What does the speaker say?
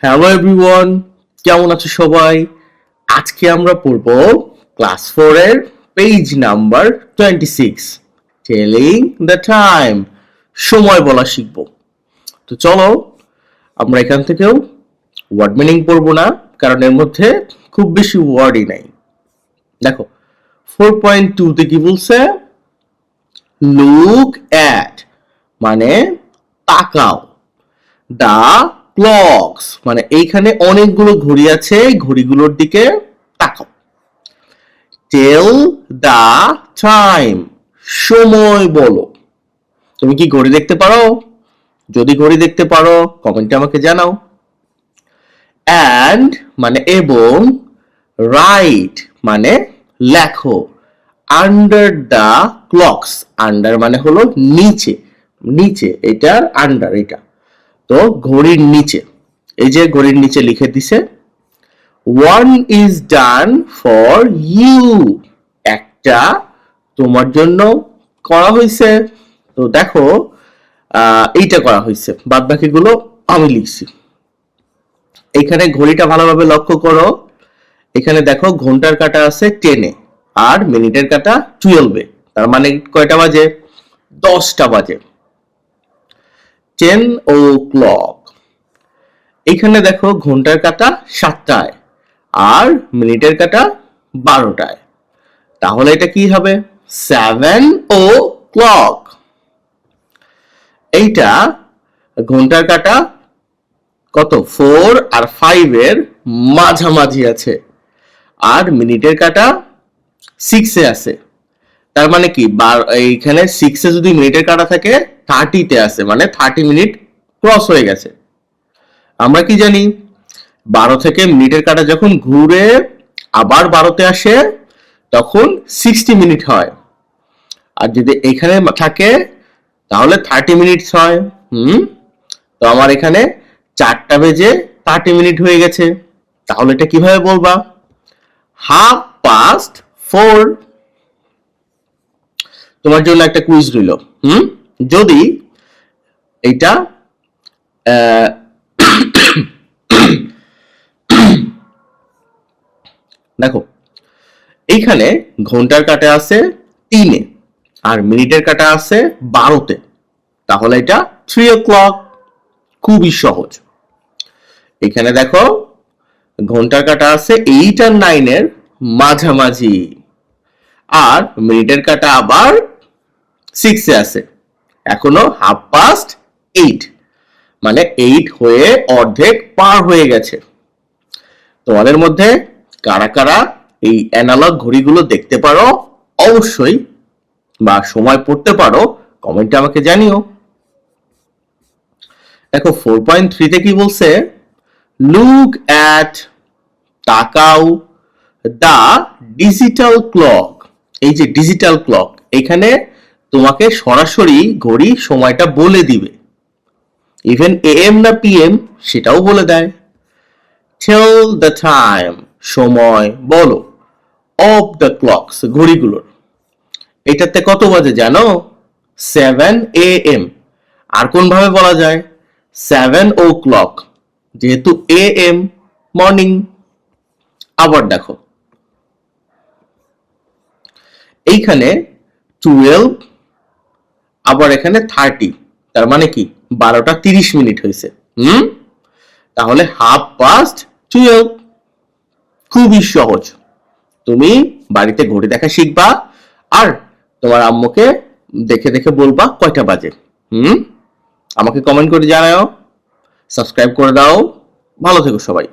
Hello everyone, কেমন আছো সবাই? আজকে আমরা পড়ব ক্লাস 4 এর page number 26, telling the time, সময় বলা শিখব। তো চলো আমরা এখান থেকেও ওয়ার্ড মিনিং পড়বো না, কারণ এর মধ্যে খুব বেশি ওয়ার্ডই নাই। দেখো 4.2 তে কি বলছে? লুক অ্যাট মানে তাকাও, দা ক্লকস মানে এইখানে অনেকগুলো ঘড়ি আছে, ঘড়িগুলোর দিকে তাকাও। টেল দা টাইম সময় বলো। তুমি কি ঘড়ি দেখতে পারো? যদি ঘড়ি দেখতে পারো কমেন্টে আমাকে জানাও। অ্যান্ড মানে এবং, রাইট মানে লেখো, আন্ডার দা ক্লকস, আন্ডার মানে হলো নিচে, নিচে এটা আন্ডার, এটা তো ঘড়ির নিচে, এই যে ঘড়ির নিচে লিখে দিছে one is done for you, একটা তোমার জন্য করা হয়েছে। তো দেখো এইটা করা হয়েছে, বাদ বাকিগুলো আমি লিখছি। এখানে ঘড়িটা ভালোভাবে লক্ষ্য করো, এখানে দেখো ঘন্টার কাঁটা আছে 10-এ আর মিনিটের কাঁটা 12-এ, তার মানে কয়টা বাজে? 10টা বাজে। 10 o'clock। এখানে দেখো ঘন্টার কাঁটা 7টায় আর মিনিটের কাঁটা 12টায়, তাহলে এটা কি হবে? 7 o'clock। এইটা ঘন্টার কাঁটা কত? 4 আর 5 এর মাঝামাঝি আছে আর মিনিটের কাঁটা 6-এ আছে, তার মানে কি এইখানে 6-এ যদি মিনিটের কাঁটা থাকে 30-তে আছে, মানে 30 মিনিট ক্রস হয়ে গেছে। আমরা কি জানি 12 থেকে মিনিটের কাঁটা যখন ঘুরে আবার 12-তে আসে তখন 60 মিনিট হয়, আর যদি এখানে থাকে তাহলে 30 মিনিট হয়। তো আমার এখানে 4টা বেজে 30 মিনিট হয়ে গেছে, তাহলে এটা কিভাবে বলবা? 4:30। তোমার জন্য একটা কুইজ রইল। যদি এটা দেখো এইখানে ঘন্টার কাঁটা আছে 3-এ আর মিনিটের কাঁটা আছে 12-তে, তাহলে এটা 3 o'clock। খুবই সহজ। এখানে দেখো ঘন্টার কাঁটা আছে 8 আর 9 এর মাঝামাঝি আর মিনিটের কাঁটা আবার 6-এ আছে, এখনো 8:30, মানে 8 হয়ে অর্ধেক পার হয়ে গেছে। তোমাদের মধ্যে কারা কারা এই অ্যানালগ ঘড়িগুলো দেখতে পারো অবশ্যই, বা সময় পড়তে পারো কমেন্টে আমাকে জানিও। দেখো 4.3 তে কি বলছে? লুক অ্যাট তাকাও, দা ডিজিটাল ক্লক। এই যে ডিজিটাল ক্লক, এখানে তোমাকে সরাসরি ঘড়ি সময়টা বলে দিবে, ইভেন এএম না পিএম সেটাও বলে দেয়। টেল দ্য টাইম সময় বলো, অফ দ্য ক্লকস ঘড়িগুলোর। এটাতে কত বাজে জানো? 7 AM। আর কোন ভাবে বলা যায়? 7 o'clock, যেহেতু AM মর্নিং। আবার দেখো এইখানে 12 আবার এখানে 30, তার মানে কি 12টা 30 মিনিট হয়েছে। তাহলে 12:30। খুবই সহজ। তুমি বাড়িতে ঘড়ি দেখা শিখবা আর তোমার আম্মুকে দেখে দেখে বলবা কয়টা বাজে। আমাকে কমেন্ট করে জানাও, সাবস্ক্রাইব করে দাও। ভালো থেকো সবাই।